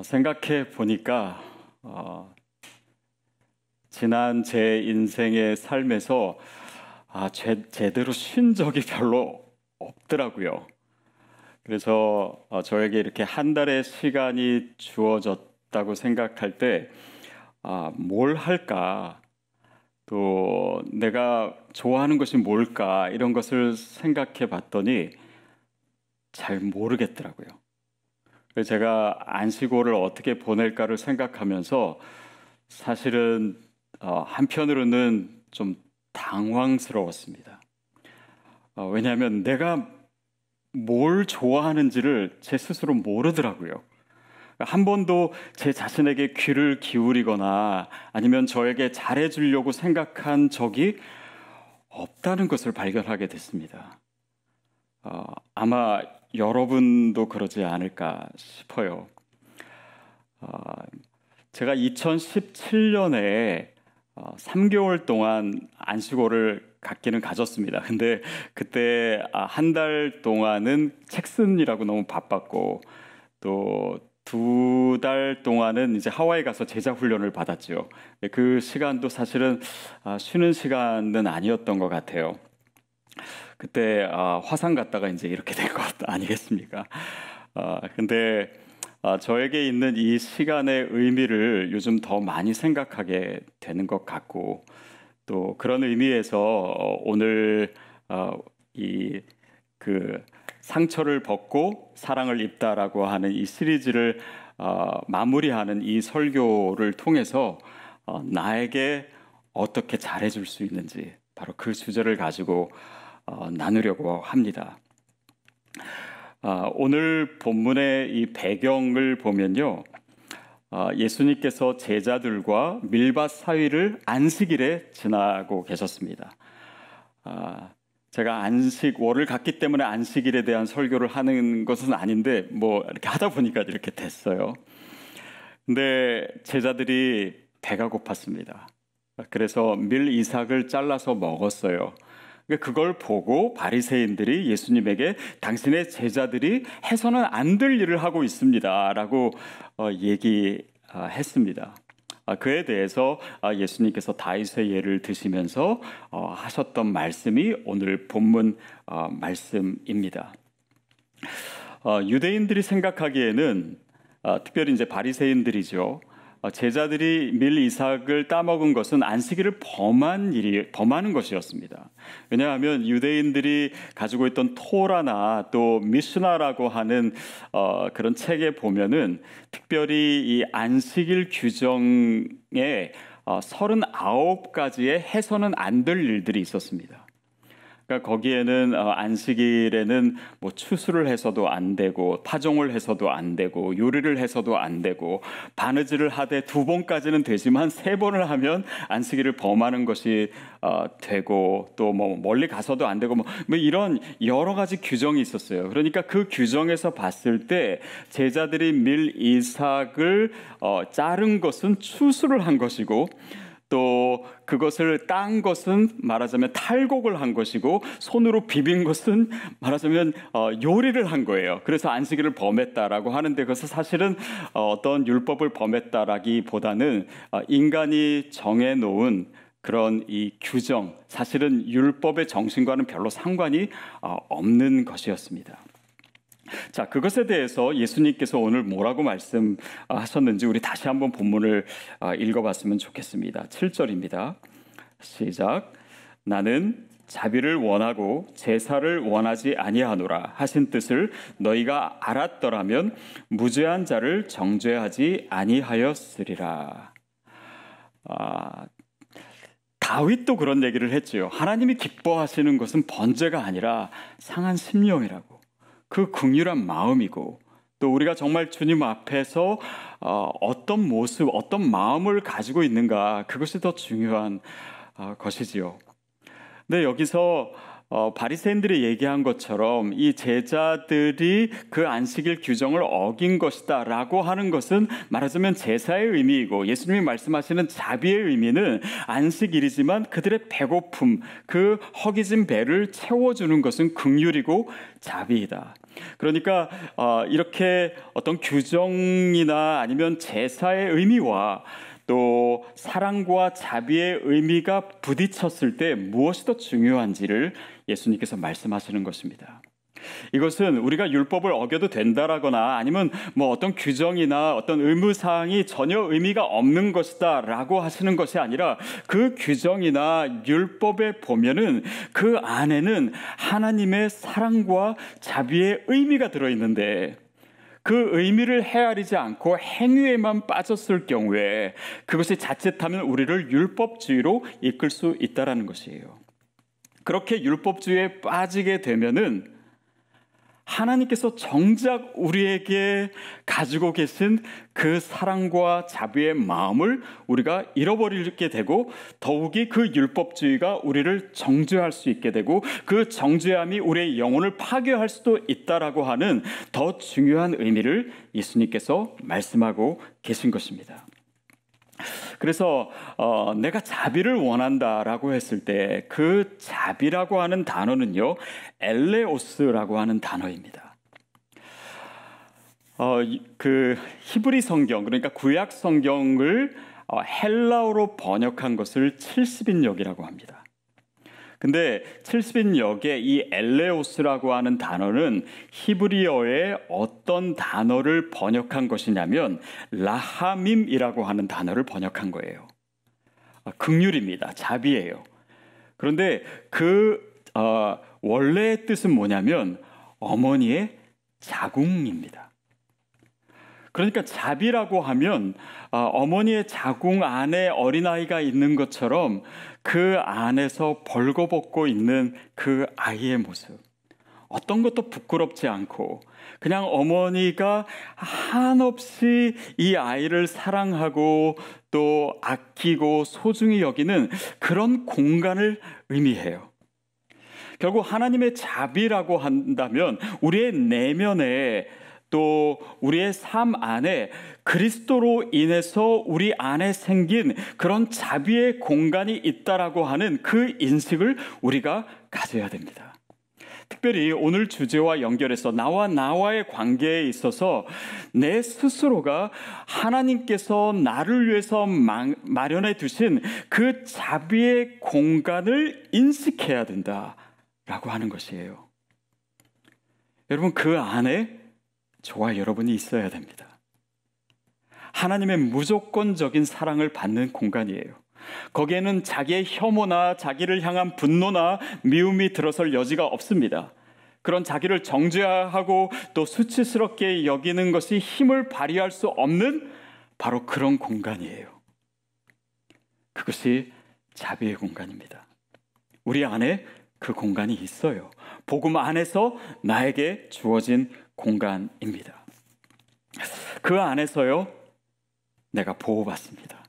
생각해 보니까 지난 제 인생의 삶에서 제대로 쉰 적이 별로 없더라고요. 그래서 저에게 이렇게 한 달의 시간이 주어졌다고 생각할 때 뭘 할까? 또 내가 좋아하는 것이 뭘까? 이런 것을 생각해 봤더니 잘 모르겠더라고요. 그래서 제가 안식월을 어떻게 보낼까를 생각하면서 사실은 한편으로는 좀 당황스러웠습니다. 왜냐하면 내가 뭘 좋아하는지를 제 스스로 모르더라고요. 한 번도 제 자신에게 귀를 기울이거나 아니면 저에게 잘해주려고 생각한 적이 없다는 것을 발견하게 됐습니다. 아마 여러분도 그러지 않을까 싶어요. 제가 2017년에 3개월 동안 안식월을 갖기는 가졌습니다. 근데 그때 한 달 동안은 책 쓰느라고 너무 바빴고 또 2달 동안은 이제 하와이 가서 제자 훈련을 받았죠. 그 시간도 사실은 쉬는 시간은 아니었던 것 같아요. 그때 화상 갔다가 이제 이렇게 된 것 아니겠습니까? 근데 저에게 있는 이 시간의 의미를 요즘 더 많이 생각하게 되는 것 같고 또 그런 의미에서 오늘 이 그 상처를 벗고 사랑을 입다라고 하는 이 시리즈를 마무리하는 이 설교를 통해서 나에게 어떻게 잘해줄 수 있는지 바로 그 주제를 가지고 나누려고 합니다. 오늘 본문의 이 배경을 보면요, 예수님께서 제자들과 밀밭 사이를 안식일에 지나고 계셨습니다. 제가 안식월을 갖기 때문에 안식일에 대한 설교를 하는 것은 아닌데 뭐 이렇게 하다 보니까 이렇게 됐어요. 근데 제자들이 배가 고팠습니다. 그래서 밀 이삭을 잘라서 먹었어요. 그걸 보고 바리새인들이 예수님에게 당신의 제자들이 해서는 안 될 일을 하고 있습니다 라고 얘기했습니다. 그에 대해서 예수님께서 다윗의 예를 드시면서 하셨던 말씀이 오늘 본문 말씀입니다. 유대인들이 생각하기에는 특별히 이제 바리새인들이죠. 제자들이 밀 이삭을 따먹은 것은 안식일을 범하는 것이었습니다. 왜냐하면 유대인들이 가지고 있던 토라나 또 미슈나라고 하는 그런 책에 보면은 특별히 이 안식일 규정에 39가지의 해서는 안 될 일들이 있었습니다. 그러니까 거기에는 안식일에는 뭐 추수를 해서도 안 되고 파종을 해서도 안 되고 요리를 해서도 안 되고 바느질을 하되 2번까지는 되지만 3번을 하면 안식일을 범하는 것이 되고 또 뭐 멀리 가서도 안 되고 뭐 이런 여러 가지 규정이 있었어요. 그러니까 그 규정에서 봤을 때 제자들이 밀 이삭을 자른 것은 추수를 한 것이고 또 그것을 딴 것은 말하자면 탈곡을 한 것이고 손으로 비빈 것은 말하자면 요리를 한 거예요. 그래서 안식일을 범했다라고 하는데 그것은 사실은 어떤 율법을 범했다라기보다는 인간이 정해놓은 그런 이 규정, 사실은 율법의 정신과는 별로 상관이 없는 것이었습니다. 자, 그것에 대해서 예수님께서 오늘 뭐라고 말씀하셨는지 우리 다시 한번 본문을 읽어봤으면 좋겠습니다. 7절입니다. 시작. 나는 자비를 원하고 제사를 원하지 아니하노라 하신 뜻을 너희가 알았더라면 무죄한 자를 정죄하지 아니하였으리라. 다윗도 그런 얘기를 했지요. 하나님이 기뻐하시는 것은 번제가 아니라 상한 심령이라고. 그 긍휼한 마음이고 또 우리가 정말 주님 앞에서 어떤 모습, 어떤 마음을 가지고 있는가 그것이 더 중요한 것이지요. 근데 여기서 바리새인들이 얘기한 것처럼 이 제자들이 그 안식일 규정을 어긴 것이다라고 하는 것은 말하자면 제사의 의미이고, 예수님이 말씀하시는 자비의 의미는 안식일이지만 그들의 배고픔, 그 허기진 배를 채워주는 것은 긍휼이고 자비이다. 그러니까 이렇게 어떤 규정이나 아니면 제사의 의미와 또 사랑과 자비의 의미가 부딪혔을 때 무엇이 더 중요한지를 예수님께서 말씀하시는 것입니다. 이것은 우리가 율법을 어겨도 된다라거나 아니면 어떤 규정이나 어떤 의무사항이 전혀 의미가 없는 것이다 라고 하시는 것이 아니라, 그 규정이나 율법에 보면은 그 안에는 하나님의 사랑과 자비의 의미가 들어있는데, 그 의미를 헤아리지 않고 행위에만 빠졌을 경우에 그것이 자칫하면 우리를 율법주의로 이끌 수 있다라는 것이에요. 그렇게 율법주의에 빠지게 되면은 하나님께서 정작 우리에게 가지고 계신 그 사랑과 자비의 마음을 우리가 잃어버리게 되고, 더욱이 그 율법주의가 우리를 정죄할 수 있게 되고, 그 정죄함이 우리의 영혼을 파괴할 수도 있다라고 하는 더 중요한 의미를 예수님께서 말씀하고 계신 것입니다. 그래서 내가 자비를 원한다라고 했을 때 그 자비라고 하는 단어는요, 엘레오스라고 하는 단어입니다. 그 히브리 성경, 그러니까 구약 성경을 헬라어로 번역한 것을 70인역이라고 합니다. 근데 70인역의 이 엘레오스라고 하는 단어는 히브리어의 어떤 단어를 번역한 것이냐면 라하밈이라고 하는 단어를 번역한 거예요. 긍휼입니다. 자비예요. 그런데 그 원래의 뜻은 뭐냐면 어머니의 자궁입니다. 그러니까 자비라고 하면 어머니의 자궁 안에 어린아이가 있는 것처럼 그 안에서 벌거벗고 있는 그 아이의 모습, 어떤 것도 부끄럽지 않고 그냥 어머니가 한없이 이 아이를 사랑하고 또 아끼고 소중히 여기는 그런 공간을 의미해요. 결국 하나님의 자비라고 한다면 우리의 내면에 또 우리의 삶 안에 그리스도로 인해서 우리 안에 생긴 그런 자비의 공간이 있다라고 하는 그 인식을 우리가 가져야 됩니다. 특별히 오늘 주제와 연결해서 나와의 관계에 있어서 내 스스로가 하나님께서 나를 위해서 마련해 두신 그 자비의 공간을 인식해야 된다라고 하는 것이에요. 여러분, 그 안에 저와 여러분이 있어야 됩니다. 하나님의 무조건적인 사랑을 받는 공간이에요. 거기에는 자기의 혐오나 자기를 향한 분노나 미움이 들어설 여지가 없습니다. 그런 자기를 정죄하고 또 수치스럽게 여기는 것이 힘을 발휘할 수 없는 바로 그런 공간이에요. 그것이 자비의 공간입니다. 우리 안에 그 공간이 있어요. 복음 안에서 나에게 주어진 공간입니다. 그 안에서요, 내가 보호받습니다.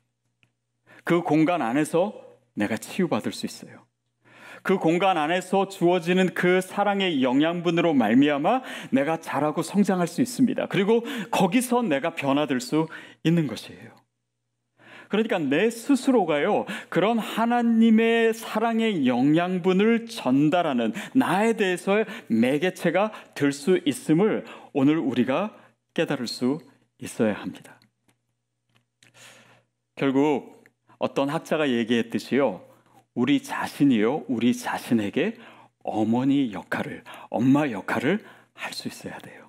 그 공간 안에서 내가 치유받을 수 있어요. 그 공간 안에서 주어지는 그 사랑의 영양분으로 말미암아 내가 자라고 성장할 수 있습니다. 그리고 거기서 내가 변화될 수 있는 것이에요. 그러니까 내 스스로가요, 그런 하나님의 사랑의 영양분을 전달하는 나에 대해서의 매개체가 될 수 있음을 오늘 우리가 깨달을 수 있어야 합니다. 결국 어떤 학자가 얘기했듯이요, 우리 자신이요, 우리 자신에게 어머니 역할을, 엄마 역할을 할 수 있어야 돼요.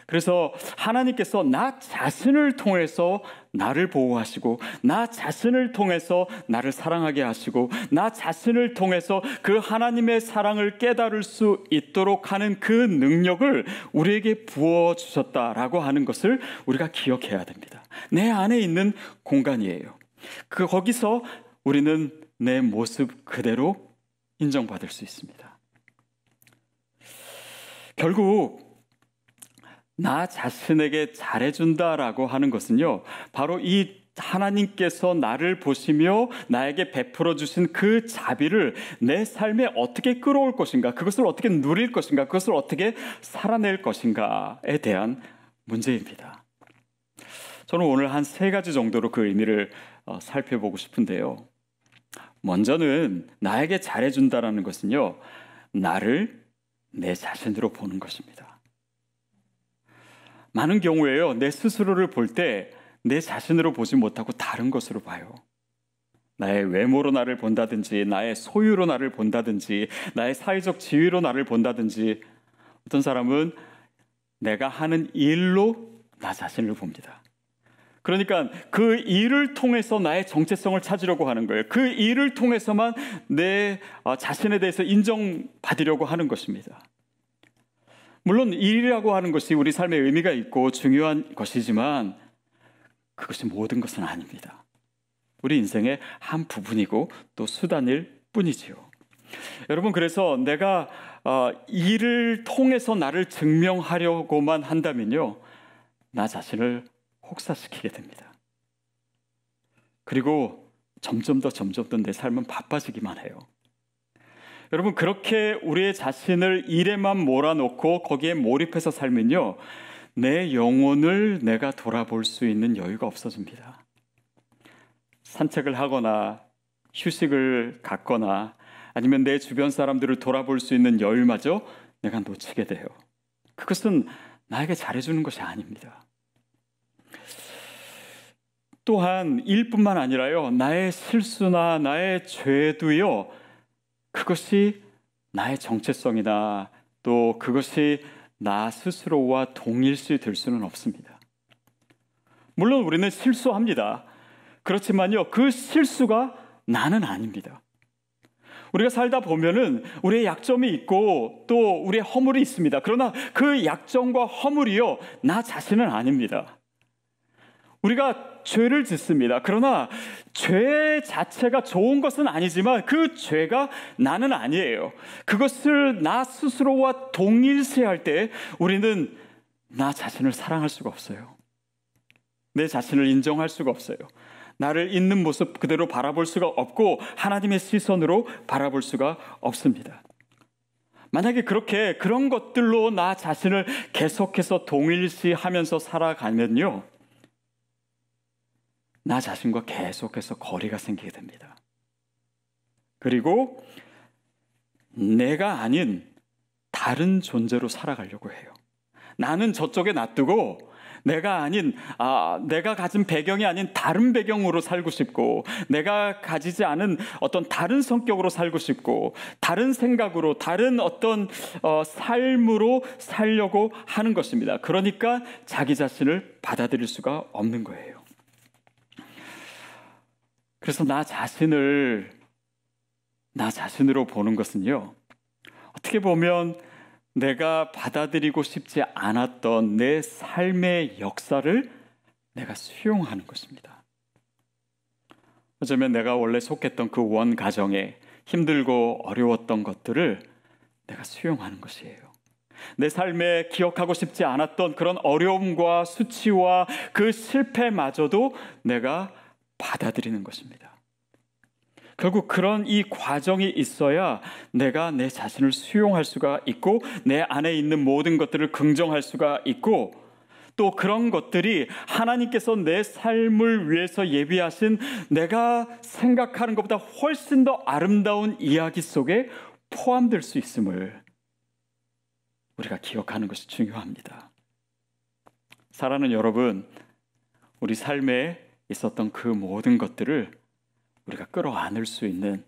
그래서 하나님께서 나 자신을 통해서 나를 보호하시고, 나 자신을 통해서 나를 사랑하게 하시고, 나 자신을 통해서 그 하나님의 사랑을 깨달을 수 있도록 하는 그 능력을 우리에게 부어주셨다라고 하는 것을 우리가 기억해야 됩니다. 내 안에 있는 공간이에요. 거기서 우리는 내 모습 그대로 인정받을 수 있습니다. 결국 나 자신에게 잘해준다라고 하는 것은요, 바로 이 하나님께서 나를 보시며 나에게 베풀어 주신 그 자비를 내 삶에 어떻게 끌어올 것인가, 그것을 어떻게 누릴 것인가, 그것을 어떻게 살아낼 것인가에 대한 문제입니다. 저는 오늘 한 3가지 정도로 그 의미를 살펴보고 싶은데요. 먼저는 나에게 잘해준다라는 것은요, 나를 내 자신으로 보는 것입니다. 많은 경우에요, 내 스스로를 볼 때 내 자신으로 보지 못하고 다른 것으로 봐요. 나의 외모로 나를 본다든지, 나의 소유로 나를 본다든지, 나의 사회적 지위로 나를 본다든지, 어떤 사람은 내가 하는 일로 나 자신을 봅니다. 그러니까 그 일을 통해서 나의 정체성을 찾으려고 하는 거예요. 그 일을 통해서만 내 자신에 대해서 인정받으려고 하는 것입니다. 물론 일이라고 하는 것이 우리 삶에 의미가 있고 중요한 것이지만 그것이 모든 것은 아닙니다. 우리 인생의 한 부분이고 또 수단일 뿐이지요. 여러분, 그래서 내가 일을 통해서 나를 증명하려고만 한다면요, 나 자신을 혹사시키게 됩니다. 그리고 점점 더 내 삶은 바빠지기만 해요. 여러분, 그렇게 우리의 자신을 일에만 몰아놓고 거기에 몰입해서 살면요, 내 영혼을 내가 돌아볼 수 있는 여유가 없어집니다. 산책을 하거나 휴식을 갖거나 아니면 내 주변 사람들을 돌아볼 수 있는 여유마저 내가 놓치게 돼요. 그것은 나에게 잘해주는 것이 아닙니다. 또한 일뿐만 아니라요, 나의 실수나 나의 죄도요, 그것이 나의 정체성이나 또 그것이 나 스스로와 동일시 될 수는 없습니다. 물론 우리는 실수합니다. 그렇지만요, 그 실수가 나는 아닙니다. 우리가 살다 보면은 우리의 약점이 있고 또 우리의 허물이 있습니다. 그러나 그 약점과 허물이요, 나 자신은 아닙니다. 우리가 죄를 짓습니다. 그러나 죄 자체가 좋은 것은 아니지만 그 죄가 나는 아니에요. 그것을 나 스스로와 동일시할 때 우리는 나 자신을 사랑할 수가 없어요. 내 자신을 인정할 수가 없어요. 나를 있는 모습 그대로 바라볼 수가 없고 하나님의 시선으로 바라볼 수가 없습니다. 만약에 그런 것들로 나 자신을 계속해서 동일시하면서 살아가면요, 나 자신과 계속해서 거리가 생기게 됩니다. 그리고 내가 아닌 다른 존재로 살아가려고 해요. 나는 저쪽에 놔두고 내가 가진 배경이 아닌 다른 배경으로 살고 싶고, 내가 가지지 않은 어떤 다른 성격으로 살고 싶고, 다른 생각으로, 다른 어떤 삶으로 살려고 하는 것입니다. 그러니까 자기 자신을 받아들일 수가 없는 거예요. 그래서 나 자신으로 보는 것은요, 어떻게 보면 내가 받아들이고 싶지 않았던 내 삶의 역사를 내가 수용하는 것입니다. 어쩌면 내가 원래 속했던 그 원 가정에 힘들고 어려웠던 것들을 내가 수용하는 것이에요. 내 삶에 기억하고 싶지 않았던 그런 어려움과 수치와 그 실패마저도 내가 받아들이는 것입니다. 결국 그런 이 과정이 있어야 내가 내 자신을 수용할 수가 있고 내 안에 있는 모든 것들을 긍정할 수가 있고, 또 그런 것들이 하나님께서 내 삶을 위해서 예비하신 내가 생각하는 것보다 훨씬 더 아름다운 이야기 속에 포함될 수 있음을 우리가 기억하는 것이 중요합니다. 사랑하는 여러분, 우리 삶에 있었던 그 모든 것들을 우리가 끌어안을 수 있는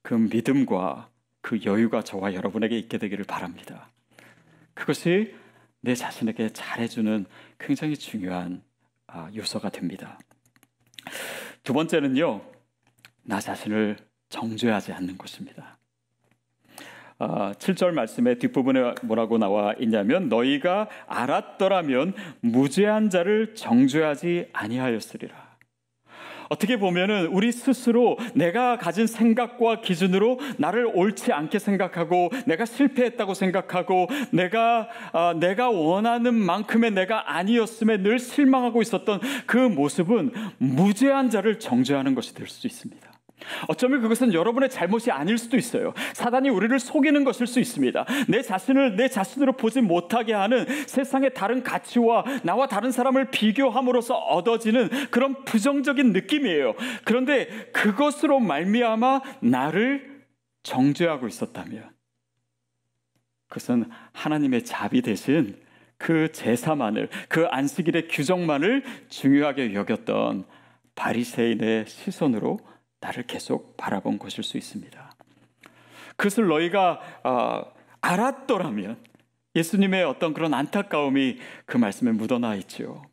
그 믿음과 그 여유가 저와 여러분에게 있게 되기를 바랍니다. 그것이 내 자신에게 잘해주는 굉장히 중요한 요소가 됩니다. 두 번째는요, 나 자신을 정죄하지 않는 것입니다. 7절 말씀의 뒷부분에 뭐라고 나와 있냐면, 너희가 알았더라면 무죄한 자를 정죄하지 아니하였으리라. 어떻게 보면은 우리 스스로 내가 가진 생각과 기준으로 나를 옳지 않게 생각하고 내가 실패했다고 생각하고 내가 원하는 만큼의 내가 아니었음에 늘 실망하고 있었던 그 모습은 무죄한 자를 정죄하는 것이 될 수 있습니다. 어쩌면 그것은 여러분의 잘못이 아닐 수도 있어요. 사단이 우리를 속이는 것일 수 있습니다. 내 자신을 내 자신으로 보지 못하게 하는 세상의 다른 가치와 나와 다른 사람을 비교함으로써 얻어지는 그런 부정적인 느낌이에요. 그런데 그것으로 말미암아 나를 정죄하고 있었다면 그것은 하나님의 자비 대신 그 제사만을, 그 안식일의 규정만을 중요하게 여겼던 바리새인의 시선으로 나를 계속 바라본 것일 수 있습니다. 그것을 너희가 알았더라면, 예수님의 어떤 그런 안타까움이 그 말씀에 묻어나 있죠.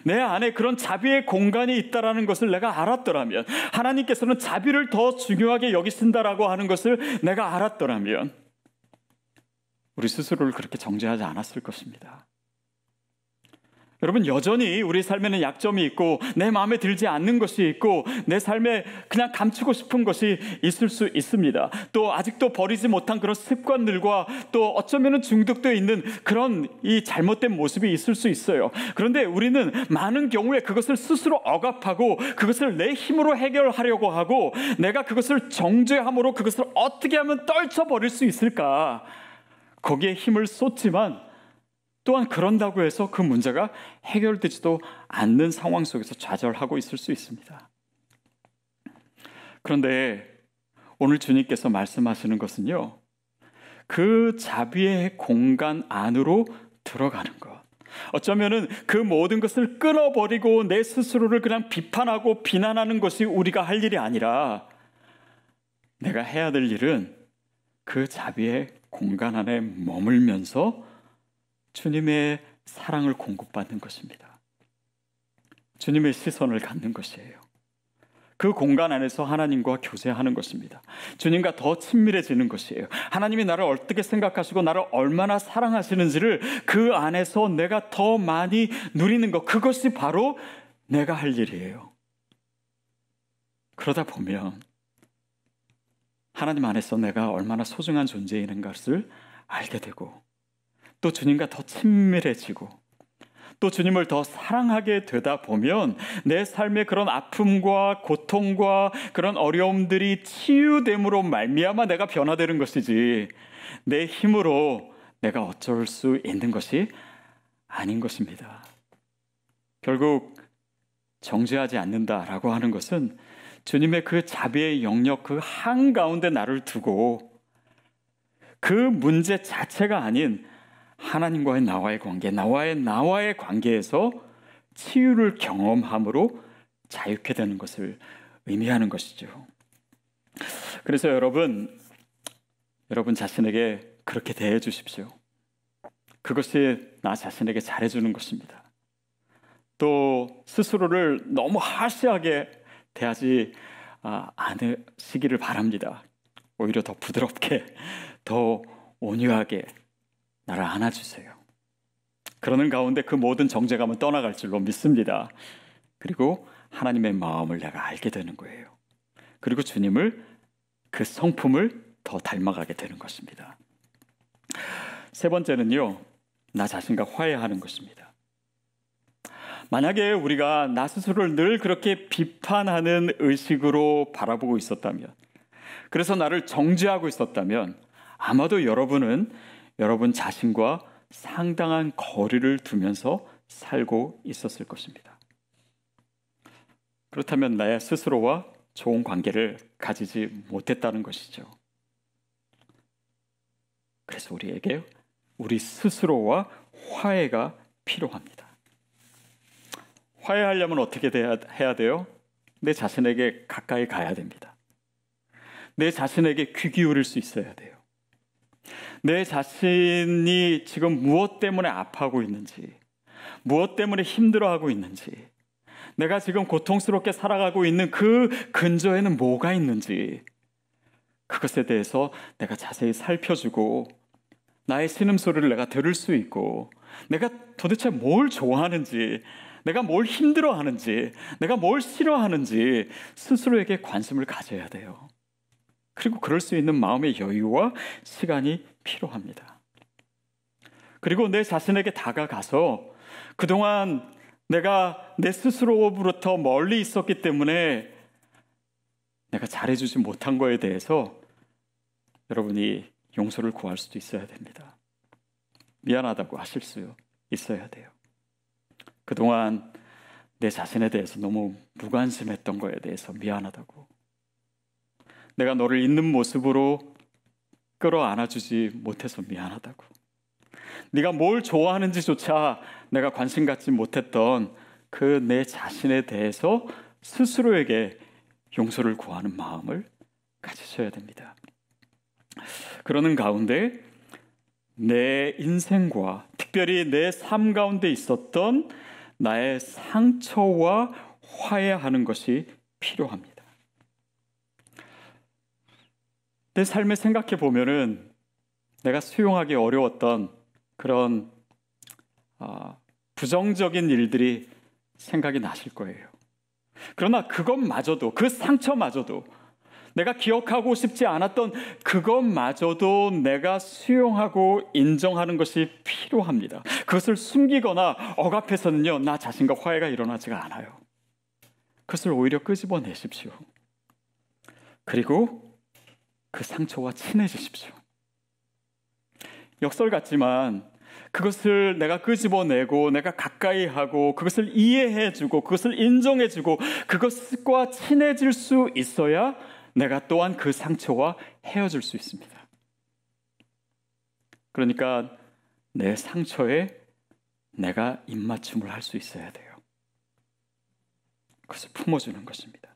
내 안에 그런 자비의 공간이 있다라는 것을 내가 알았더라면, 하나님께서는 자비를 더 중요하게 여기신다라고 하는 것을 내가 알았더라면 우리 스스로를 그렇게 정죄하지 않았을 것입니다. 여러분, 여전히 우리 삶에는 약점이 있고 내 마음에 들지 않는 것이 있고 내 삶에 그냥 감추고 싶은 것이 있을 수 있습니다. 또 아직도 버리지 못한 그런 습관들과 또 어쩌면 중독되어 있는 그런 이 잘못된 모습이 있을 수 있어요. 그런데 우리는 많은 경우에 그것을 스스로 억압하고 그것을 내 힘으로 해결하려고 하고 내가 그것을 정죄함으로 그것을 어떻게 하면 떨쳐버릴 수 있을까, 거기에 힘을 쏟지만 또한 그런다고 해서 그 문제가 해결되지도 않는 상황 속에서 좌절하고 있을 수 있습니다. 그런데 오늘 주님께서 말씀하시는 것은요, 그 자비의 공간 안으로 들어가는 것, 어쩌면은 그 모든 것을 끊어버리고 내 스스로를 그냥 비판하고 비난하는 것이 우리가 할 일이 아니라 내가 해야 될 일은 그 자비의 공간 안에 머물면서 주님의 사랑을 공급받는 것입니다. 주님의 시선을 갖는 것이에요. 그 공간 안에서 하나님과 교제하는 것입니다. 주님과 더 친밀해지는 것이에요. 하나님이 나를 어떻게 생각하시고 나를 얼마나 사랑하시는지를 그 안에서 내가 더 많이 누리는 것, 그것이 바로 내가 할 일이에요. 그러다 보면 하나님 안에서 내가 얼마나 소중한 존재인 것을 알게 되고 또 주님과 더 친밀해지고 또 주님을 더 사랑하게 되다 보면 내 삶의 그런 아픔과 고통과 그런 어려움들이 치유됨으로 말미암아 내가 변화되는 것이지 내 힘으로 내가 어쩔 수 있는 것이 아닌 것입니다. 결국 정죄하지 않는다라고 하는 것은 주님의 그 자비의 영역, 그 한가운데 나를 두고 그 문제 자체가 아닌 하나님과의 나와의 관계, 나와의 관계에서 치유를 경험함으로 자유케 되는 것을 의미하는 것이죠. 그래서 여러분 자신에게 그렇게 대해 주십시오. 그것이 나 자신에게 잘해주는 것입니다. 또 스스로를 너무 하시하게 대하지 않으시기를 바랍니다. 오히려 더 부드럽게, 더 온유하게 나를 안아주세요. 그러는 가운데 그 모든 정죄감은 떠나갈 줄로 믿습니다. 그리고 하나님의 마음을 내가 알게 되는 거예요. 그리고 주님을, 그 성품을 더 닮아가게 되는 것입니다. 세 번째는요, 나 자신과 화해하는 것입니다. 만약에 우리가 나 스스로를 늘 그렇게 비판하는 의식으로 바라보고 있었다면, 그래서 나를 정죄하고 있었다면 아마도 여러분은 여러분 자신과 상당한 거리를 두면서 살고 있었을 것입니다. 그렇다면 나 스스로와 좋은 관계를 가지지 못했다는 것이죠. 그래서 우리에게 우리 스스로와 화해가 필요합니다. 화해하려면 어떻게 해야 돼요? 내 자신에게 가까이 가야 됩니다. 내 자신에게 귀 기울일 수 있어야 돼요. 내 자신이 지금 무엇 때문에 아파하고 있는지, 무엇 때문에 힘들어하고 있는지, 내가 지금 고통스럽게 살아가고 있는 그 근저에는 뭐가 있는지, 그것에 대해서 내가 자세히 살펴주고 나의 신음소리를 내가 들을 수 있고 내가 도대체 뭘 좋아하는지, 내가 뭘 힘들어하는지, 내가 뭘 싫어하는지 스스로에게 관심을 가져야 돼요. 그리고 그럴 수 있는 마음의 여유와 시간이 필요합니다. 그리고 내 자신에게 다가가서 그동안 내가 내 스스로로부터 멀리 있었기 때문에 내가 잘해주지 못한 거에 대해서 여러분이 용서를 구할 수도 있어야 됩니다. 미안하다고 하실 수 있어야 돼요. 그동안 내 자신에 대해서 너무 무관심했던 거에 대해서 미안하다고. 내가 너를 있는 모습으로 끌어안아주지 못해서 미안하다고. 네가 뭘 좋아하는지조차 내가 관심 갖지 못했던 그 내 자신에 대해서 스스로에게 용서를 구하는 마음을 가지셔야 됩니다. 그러는 가운데 내 인생과 특별히 내 삶 가운데 있었던 나의 상처와 화해하는 것이 필요합니다. 내 삶을 생각해 보면은 내가 수용하기 어려웠던 그런 부정적인 일들이 생각이 나실 거예요. 그러나 그것마저도, 그 상처마저도, 내가 기억하고 싶지 않았던 그것마저도 내가 수용하고 인정하는 것이 필요합니다. 그것을 숨기거나 억압해서는요, 나 자신과 화해가 일어나지가 않아요. 그것을 오히려 끄집어내십시오. 그리고 그 상처와 친해지십시오. 역설 같지만 그것을 내가 끄집어내고 내가 가까이 하고 그것을 이해해주고 그것을 인정해주고 그것과 친해질 수 있어야 내가 또한 그 상처와 헤어질 수 있습니다. 그러니까 내 상처에 내가 입맞춤을 할 수 있어야 돼요. 그것을 품어주는 것입니다.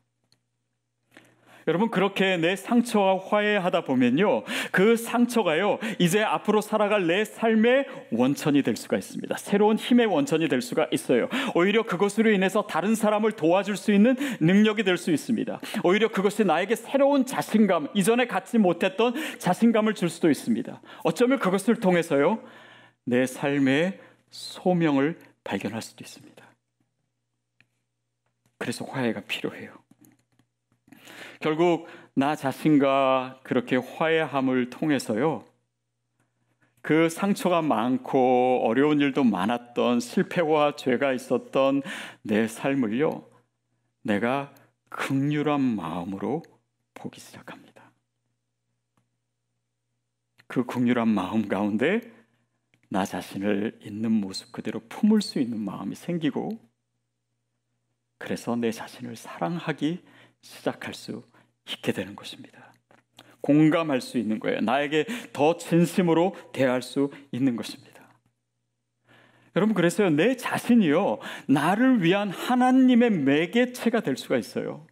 여러분, 그렇게 내 상처와 화해하다 보면요, 그 상처가요, 이제 앞으로 살아갈 내 삶의 원천이 될 수가 있습니다. 새로운 힘의 원천이 될 수가 있어요. 오히려 그것으로 인해서 다른 사람을 도와줄 수 있는 능력이 될 수 있습니다. 오히려 그것이 나에게 새로운 자신감, 이전에 갖지 못했던 자신감을 줄 수도 있습니다. 어쩌면 그것을 통해서요, 내 삶의 소명을 발견할 수도 있습니다. 그래서 화해가 필요해요. 결국 나 자신과 그렇게 화해함을 통해서요, 그 상처가 많고 어려운 일도 많았던, 실패와 죄가 있었던 내 삶을요, 내가 긍휼한 마음으로 보기 시작합니다. 그 긍휼한 마음 가운데 나 자신을 있는 모습 그대로 품을 수 있는 마음이 생기고, 그래서 내 자신을 사랑하기 시작할 수 있게 되는 것입니다. 공감할 수 있는 거예요. 나에게 더 진심으로 대할 수 있는 것입니다. 여러분, 그래서요, 내 자신이요, 나를 위한 하나님의 매개체가 될 수가 있어요.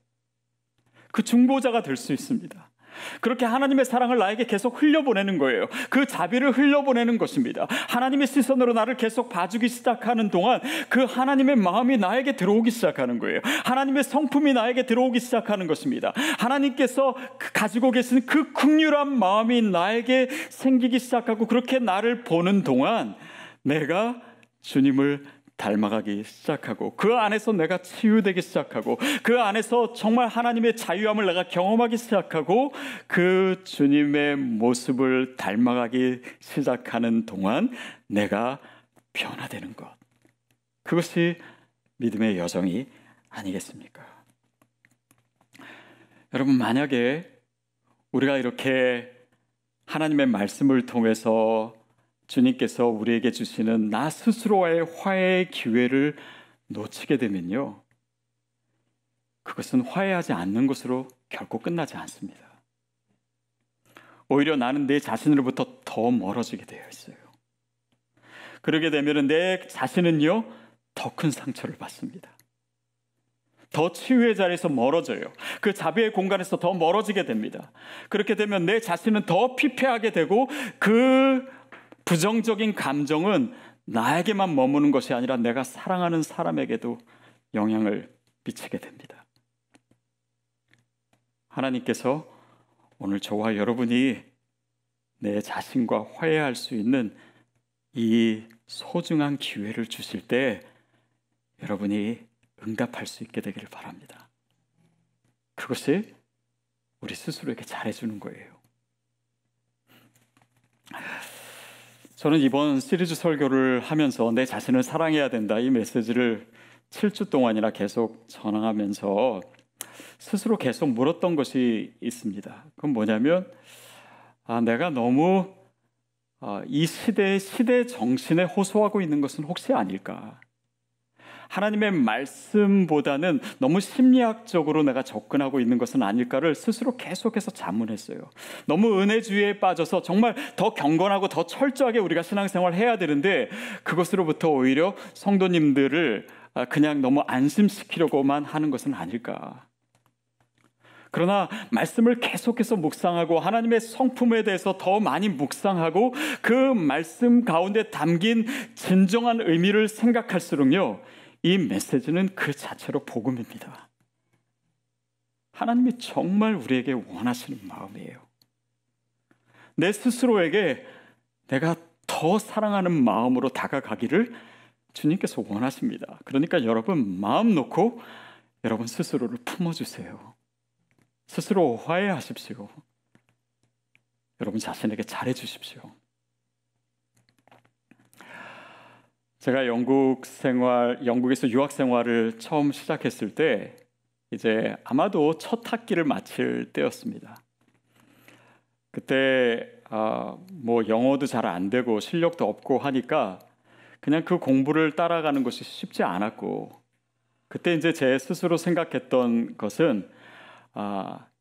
그 중보자가 될 수 있습니다. 그렇게 하나님의 사랑을 나에게 계속 흘려보내는 거예요. 그 자비를 흘려보내는 것입니다. 하나님의 시선으로 나를 계속 봐주기 시작하는 동안 그 하나님의 마음이 나에게 들어오기 시작하는 거예요. 하나님의 성품이 나에게 들어오기 시작하는 것입니다. 하나님께서 가지고 계신 그 긍휼한 마음이 나에게 생기기 시작하고, 그렇게 나를 보는 동안 내가 주님을 닮아가기 시작하고, 그 안에서 내가 치유되기 시작하고, 그 안에서 정말 하나님의 자유함을 내가 경험하기 시작하고, 그 주님의 모습을 닮아가기 시작하는 동안 내가 변화되는 것, 그것이 믿음의 여정이 아니겠습니까? 여러분, 만약에 우리가 이렇게 하나님의 말씀을 통해서 주님께서 우리에게 주시는 나 스스로와의 화해의 기회를 놓치게 되면요, 그것은 화해하지 않는 것으로 결코 끝나지 않습니다. 오히려 나는 내 자신으로부터 더 멀어지게 되어 있어요. 그러게 되면 내 자신은요, 더 큰 상처를 받습니다. 더 치유의 자리에서 멀어져요. 그 자비의 공간에서 더 멀어지게 됩니다. 그렇게 되면 내 자신은 더 피폐하게 되고, 그 부정적인 감정은 나에게만 머무는 것이 아니라 내가 사랑하는 사람에게도 영향을 미치게 됩니다. 하나님께서 오늘 저와 여러분이 내 자신과 화해할 수 있는 이 소중한 기회를 주실 때, 여러분이 응답할 수 있게 되기를 바랍니다. 그것이 우리 스스로에게 잘해주는 거예요. 저는 이번 시리즈 설교를 하면서 내 자신을 사랑해야 된다, 이 메시지를 7주 동안이나 계속 전하면서 스스로 계속 물었던 것이 있습니다. 그건 뭐냐면 내가 너무 이 시대 정신에 호소하고 있는 것은 혹시 아닐까? 하나님의 말씀보다는 너무 심리학적으로 내가 접근하고 있는 것은 아닐까를 스스로 계속해서 자문했어요. 너무 은혜주의에 빠져서 정말 더 경건하고 더 철저하게 우리가 신앙생활을 해야 되는데 그것으로부터 오히려 성도님들을 그냥 너무 안심시키려고만 하는 것은 아닐까. 그러나 말씀을 계속해서 묵상하고 하나님의 성품에 대해서 더 많이 묵상하고 그 말씀 가운데 담긴 진정한 의미를 생각할수록요, 이 메시지는 그 자체로 복음입니다. 하나님이 정말 우리에게 원하시는 마음이에요. 내 스스로에게 내가 더 사랑하는 마음으로 다가가기를 주님께서 원하십니다. 그러니까 여러분 마음 놓고 여러분 스스로를 품어주세요. 스스로 화해하십시오. 여러분 자신에게 잘해주십시오. 제가 영국에서 유학 생활을 처음 시작했을 때 이제 아마도 첫 학기를 마칠 때였습니다. 그때 뭐 영어도 잘 안 되고 실력도 없고 하니까 그냥 그 공부를 따라가는 것이 쉽지 않았고, 그때 이제 제 스스로 생각했던 것은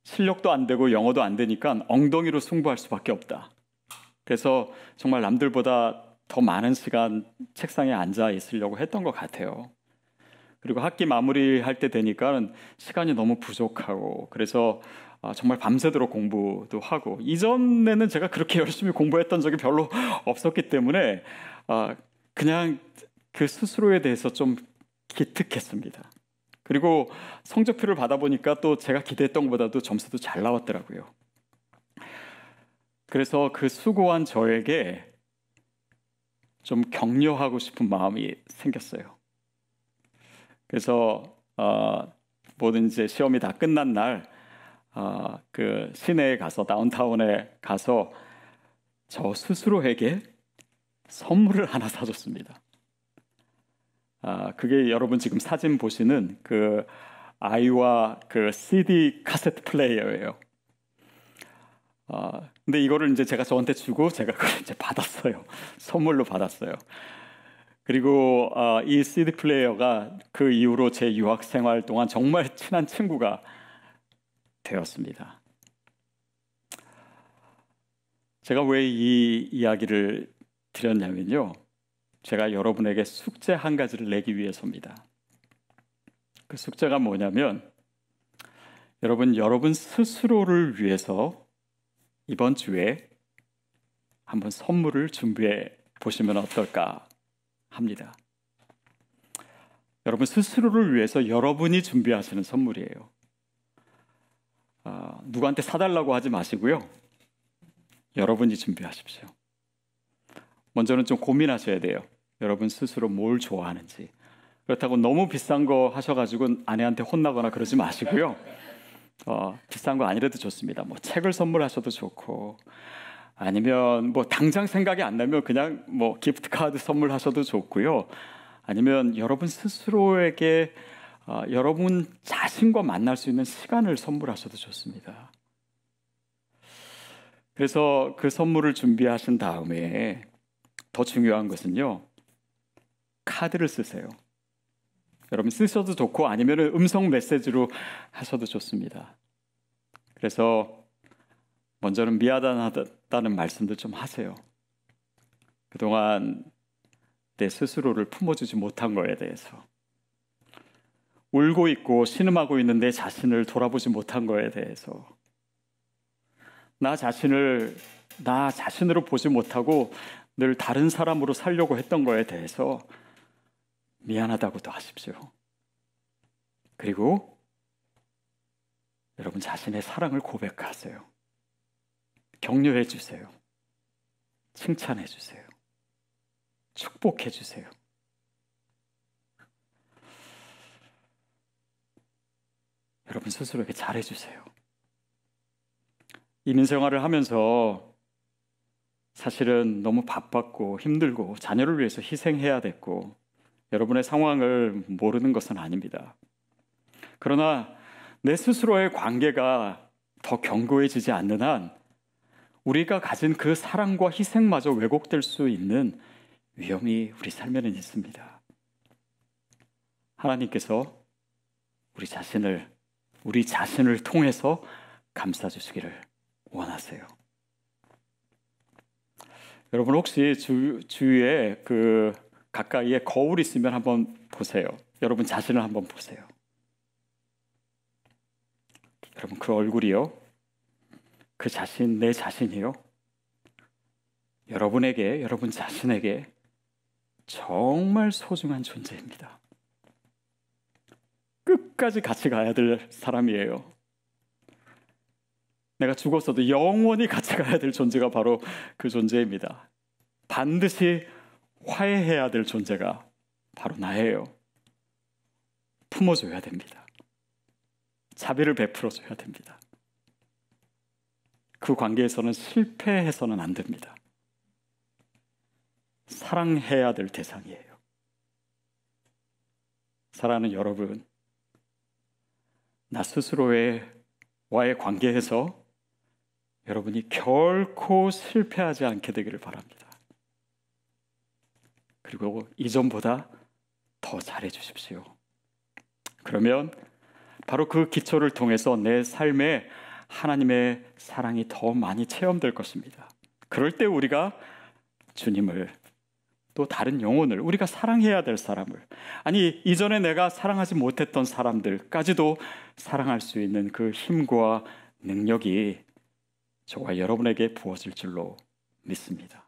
실력도 안 되고 영어도 안 되니까 엉덩이로 승부할 수밖에 없다. 그래서 정말 남들보다 더 많은 시간 책상에 앉아 있으려고 했던 것 같아요. 그리고 학기 마무리할 때 되니까 시간이 너무 부족하고, 그래서 정말 밤새도록 공부도 하고, 이전에는 제가 그렇게 열심히 공부했던 적이 별로 없었기 때문에 그냥 그 스스로에 대해서 좀 기특했습니다. 그리고 성적표를 받아보니까 또 제가 기대했던 것보다도 점수도 잘 나왔더라고요. 그래서 그 수고한 저에게 좀 격려하고 싶은 마음이 생겼어요. 그래서 모든 이제 시험이 다 끝난 날 그 시내에 가서, 다운타운에 가서 저 스스로에게 선물을 하나 사줬습니다. 그게 여러분 지금 사진 보시는 그 아이와 그 CD 카세트 플레이어예요. 근데 이거를 이제 제가 저한테 주고 제가 그걸 이제 받았어요. 선물로 받았어요. 그리고 이 CD 플레이어가 그 이후로 제 유학 생활 동안 정말 친한 친구가 되었습니다. 제가 왜 이 이야기를 드렸냐면요, 제가 여러분에게 숙제 한 가지를 내기 위해서입니다. 그 숙제가 뭐냐면, 여러분 스스로를 위해서 이번 주에 한번 선물을 준비해 보시면 어떨까 합니다. 여러분 스스로를 위해서 여러분이 준비하시는 선물이에요. 누구한테 사달라고 하지 마시고요, 여러분이 준비하십시오. 먼저는 좀 고민하셔야 돼요. 여러분 스스로 뭘 좋아하는지. 그렇다고 너무 비싼 거 하셔가지고 아내한테 혼나거나 그러지 마시고요. 비싼 거 아니라도 좋습니다. 뭐 책을 선물하셔도 좋고, 아니면 뭐 당장 생각이 안 나면 그냥 뭐 기프트 카드 선물하셔도 좋고요. 아니면 여러분 스스로에게 여러분 자신과 만날 수 있는 시간을 선물하셔도 좋습니다. 그래서 그 선물을 준비하신 다음에 더 중요한 것은요, 카드를 쓰세요. 여러분 쓰셔도 좋고 아니면 음성 메시지로 하셔도 좋습니다. 그래서 먼저는 미안하다는 말씀도 좀 하세요. 그동안 내 스스로를 품어주지 못한 거에 대해서, 울고 있고 신음하고 있는 내 자신을 돌아보지 못한 거에 대해서, 나 자신으로 보지 못하고 늘 다른 사람으로 살려고 했던 거에 대해서 미안하다고도 하십시오. 그리고 여러분 자신의 사랑을 고백하세요. 격려해 주세요. 칭찬해 주세요. 축복해 주세요. 여러분 스스로에게 잘해주세요. 이민 생활을 하면서 사실은 너무 바빴고 힘들고 자녀를 위해서 희생해야 됐고 여러분의 상황을 모르는 것은 아닙니다. 그러나 내 스스로의 관계가 더 견고해지지 않는 한 우리가 가진 그 사랑과 희생마저 왜곡될 수 있는 위험이 우리 삶에는 있습니다. 하나님께서 우리 자신을 통해서 감싸주시기를 원하세요. 여러분 혹시 주위에 가까이에 거울 있으면 한번 보세요. 여러분 자신을 한번 보세요. 여러분 그 얼굴이요, 내 자신이요, 여러분 자신에게 정말 소중한 존재입니다. 끝까지 같이 가야 될 사람이에요. 내가 죽었어도 영원히 같이 가야 될 존재가 바로 그 존재입니다. 반드시 화해해야 될 존재가 바로 나예요. 품어줘야 됩니다. 자비를 베풀어줘야 됩니다. 그 관계에서는 실패해서는 안 됩니다. 사랑해야 될 대상이에요. 사랑하는 여러분, 나 스스로와의 관계에서 여러분이 결코 실패하지 않게 되기를 바랍니다. 그리고 이전보다 더 잘해 주십시오. 그러면 바로 그 기초를 통해서 내 삶에 하나님의 사랑이 더 많이 체험될 것입니다. 그럴 때 우리가 주님을, 또 다른 영혼을, 우리가 사랑해야 될 사람을, 아니 이전에 내가 사랑하지 못했던 사람들까지도 사랑할 수 있는 그 힘과 능력이 저와 여러분에게 부어질 줄로 믿습니다.